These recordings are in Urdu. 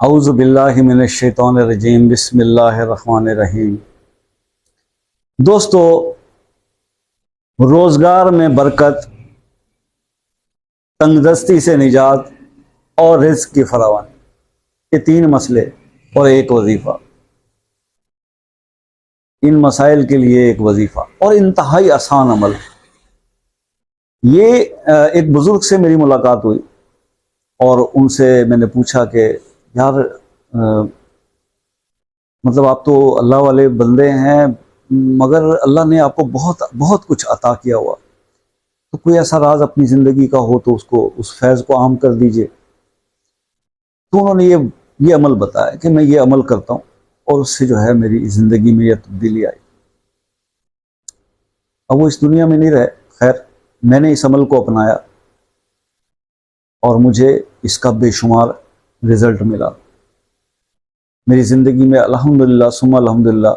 اعوذ باللہ من الشیطان الرجیم، بسم اللہ الرحمن الرحیم۔ دوستو، روزگار میں برکت، تنگ دستی سے نجات اور رزق کی فراوانی، یہ تین مسئلے اور ایک وظیفہ۔ ان مسائل کے لیے ایک وظیفہ اور انتہائی آسان عمل۔ یہ ایک بزرگ سے میری ملاقات ہوئی اور ان سے میں نے پوچھا کہ یار مطلب آپ تو اللہ والے بندے ہیں، مگر اللہ نے آپ کو بہت کچھ عطا کیا ہوا، تو کوئی ایسا راز اپنی زندگی کا ہو تو اس فیض کو عام کر دیجئے۔ تو انہوں نے یہ عمل بتایا کہ میں یہ عمل کرتا ہوں اور اس سے جو ہے میری زندگی میں یہ تبدیلی آئی۔ اب وہ اس دنیا میں نہیں رہے، خیر میں نے اس عمل کو اپنایا اور مجھے اس کا بے شمار رزلٹ ملا۔ میری زندگی میں الحمدللہ ثم الحمدللہ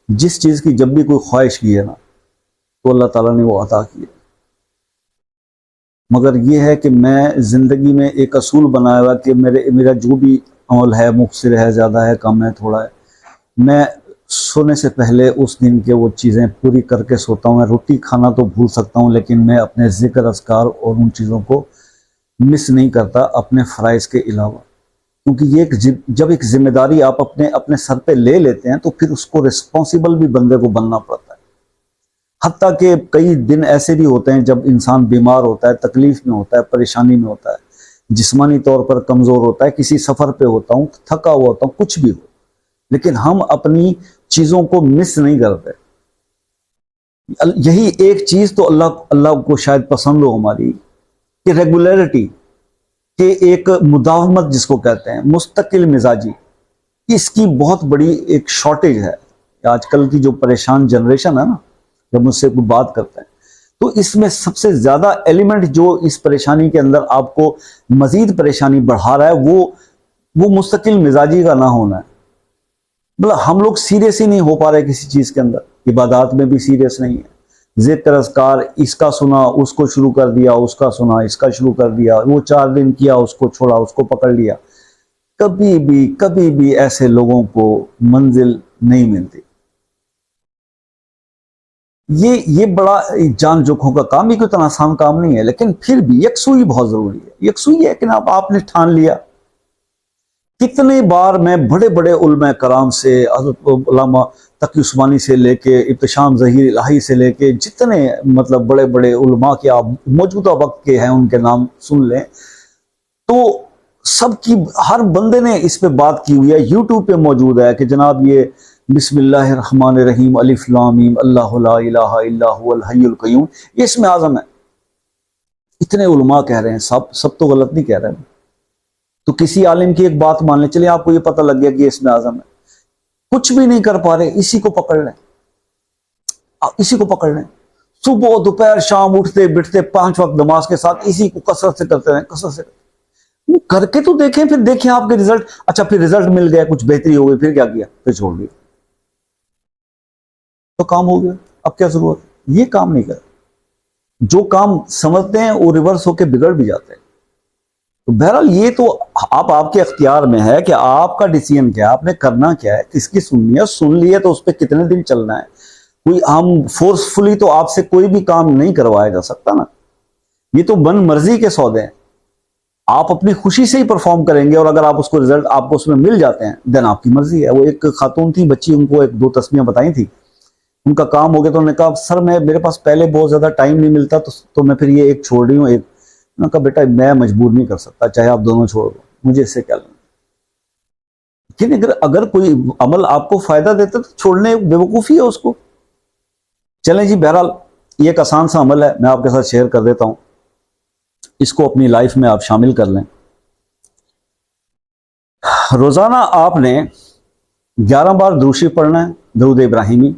جس چیز کی جب بھی کوئی خواہش کی ہے نا، تو اللہ تعالیٰ نے وہ عطا کی ہے۔ مگر یہ ہے کہ میں زندگی میں ایک اصول بنایا ہوا کہ میرا جو بھی عمل ہے، مقصر ہے، زیادہ ہے، کم ہے، تھوڑا ہے، میں سونے سے پہلے اس دن کے وہ چیزیں پوری کر کے سوتا ہوں۔ میں روٹی کھانا تو بھول سکتا ہوں، لیکن میں اپنے ذکر اذکار اور ان چیزوں کو مس نہیں کرتا اپنے فرائض کے علاوہ، کیونکہ یہ جب ایک ذمہ داری آپ اپنے سر پہ لے لیتے ہیں تو پھر اس کو رسپانسیبل بھی بندے کو بننا پڑتا ہے۔ حتیٰ کہ کئی دن ایسے بھی ہوتے ہیں جب انسان بیمار ہوتا ہے، تکلیف میں ہوتا ہے، پریشانی میں ہوتا ہے، جسمانی طور پر کمزور ہوتا ہے، کسی سفر پہ ہوتا ہوں، تھکا ہوا ہوتا ہوں، کچھ بھی ہو، لیکن ہم اپنی چیزوں کو مس نہیں کرتے۔ یہی ایک چیز تو اللہ کو شاید پسند ہو ہماری، کہ ریگولیرٹی، کہ ایک مداومت جس کو کہتے ہیں، مستقل مزاجی، اس کی بہت بڑی ایک شارٹیج ہے۔ آج کل کی جو پریشان جنریشن ہے نا، جب مجھ سے کوئی بات کرتا ہے تو اس میں سب سے زیادہ ایلیمنٹ جو اس پریشانی کے اندر آپ کو مزید پریشانی بڑھا رہا ہے وہ مستقل مزاجی کا نہ ہونا ہے۔ مطلب ہم لوگ سیریس ہی نہیں ہو پا رہے کسی چیز کے اندر، عبادات میں بھی سیریس نہیں ہے، ذکر اذکار اس کا سنا اس کو شروع کر دیا، اس کا سنا اس کا شروع کر دیا، وہ 4 دن کیا اس کو چھوڑا، اس کو پکڑ لیا۔ کبھی بھی ایسے لوگوں کو منزل نہیں ملتی۔ یہ بڑا جان جوکھوں کا کام، یہ کوئی اتنا آسان کام نہیں ہے، لیکن پھر بھی یکسوئی بہت ضروری ہے۔ یکسوئی ہے کہ آپ نے ٹھان لیا۔ کتنے بار میں بڑے بڑے علماء کرام سے، حضرت علامہ تقی عثمانی سے لے کے ابتشام ظہیر الہی سے لے کے جتنے مطلب بڑے بڑے علماء کے آپ موجودہ وقت کے ہیں ان کے نام سن لیں تو سب کی، ہر بندے نے اس پہ بات کی ہوئی ہے۔ یوٹیوب پہ موجود ہے کہ جناب یہ بسم اللہ الرحمن الرحیم الف لام میم اللہ لا الہ الا هو الحی القیوم، یہ اسم اعظم ہے۔ اتنے علماء کہہ رہے ہیں، سب تو غلط نہیں کہہ رہے ہیں، تو کسی عالم کی ایک بات مان لیں، چلیں آپ کو یہ پتہ لگ گیا کہ یہ اسم اعظم ہے، کچھ بھی نہیں کر پا رہے، اسی کو پکڑ لیں، اسی کو پکڑ لیں، صبح دوپہر شام اٹھتے بیٹھتے 5 وقت نماز کے ساتھ اسی کو کثرت سے کرتے رہیں، کثرت سے کر کے تو دیکھیں، پھر دیکھیں آپ کے رزلٹ۔ اچھا پھر رزلٹ مل گیا، کچھ بہتری ہو گئی، پھر کیا کیا؟ پھر چھوڑ دیا تو کام ہو گیا، اب کیا ضرورت؟ یہ کام نہیں کر، جو کام سمجھتے ہیں وہ ریورس ہو کے بگڑ بھی جاتے ہیں۔ تو بہرحال یہ تو آپ کے اختیار میں ہے کہ آپ کا ڈیسیژن کیا ہے، آپ نے کرنا کیا ہے، کس کی سننی ہے، سن لی ہے تو اس پہ کتنے دن چلنا ہے۔ کوئی ہم فورسفلی تو آپ سے کوئی بھی کام نہیں کروایا جا سکتا نا، یہ تو من مرضی کے سودے ہیں۔ آپ اپنی خوشی سے ہی پرفارم کریں گے، اور اگر آپ اس کو رزلٹ آپ کو اس میں مل جاتے ہیں دین آپ کی مرضی ہے۔ وہ ایک خاتون تھی، بچی، ان کو 1-2 تسمیاں بتائی تھی، ان کا کام ہو گیا تو انہوں نے کہا سر میرے پاس پہلے بہت زیادہ ٹائم نہیں ملتا تو میں پھر یہ ایک چھوڑ رہی ہوں۔ انہوں نے کہا بیٹا میں مجبور نہیں کر سکتا، چاہے آپ دونوں چھوڑ دو، مجھے اس سے کیا لینا۔ لیکن اگر کوئی عمل آپ کو فائدہ دیتا تو چھوڑنے بیوقوفی ہے اس کو۔ چلیں جی، بہرحال یہ ایک آسان سا عمل ہے، میں آپ کے ساتھ شیئر کر دیتا ہوں، اس کو اپنی لائف میں آپ شامل کر لیں۔ روزانہ آپ نے 11 بار درود شریف پڑھنا ہے، درود ابراہیمی،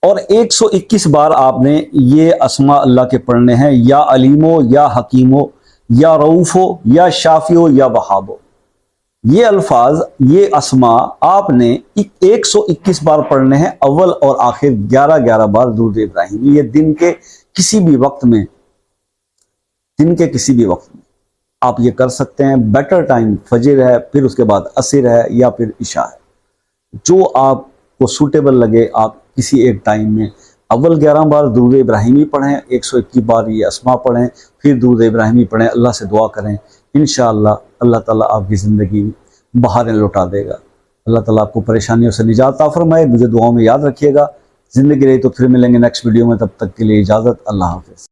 اور 121 بار آپ نے یہ اسماء اللہ کے پڑھنے ہیں، یا علیمو، یا حکیمو، یا رؤوفو، یا شافیو، یا وہابو۔ یہ الفاظ، یہ اسماء آپ نے 121 بار پڑھنے ہیں، اول اور آخر 11 بار درود ابراہیمی، یہ دن کے کسی بھی وقت میں، آپ یہ کر سکتے ہیں. بیٹر ٹائم فجر ہے، پھر اس کے بعد عصر ہے، یا پھر عشاء ہے. جو آپ کو سوٹیبل لگے آپ کسی ایک ٹائم میں اول 11 بار درود ابراہیمی پڑھیں، 121 بار یہ اسماء پڑھیں، پھر درود ابراہیمی پڑھیں، اللہ سے دعا کریں. انشاءاللہ اللہ تعالیٰ آپ کی زندگی میں بہاریں لوٹا دے گا. اللہ تعالیٰ آپ کو پریشانیوں سے نجات عطا فرمائے. مجھے دعاؤں میں یاد رکھیے گا. زندگی رہی تو پھر ملیں گے نیکسٹ ویڈیو میں. تب تک کے لیے اجازت. اللہ حافظ.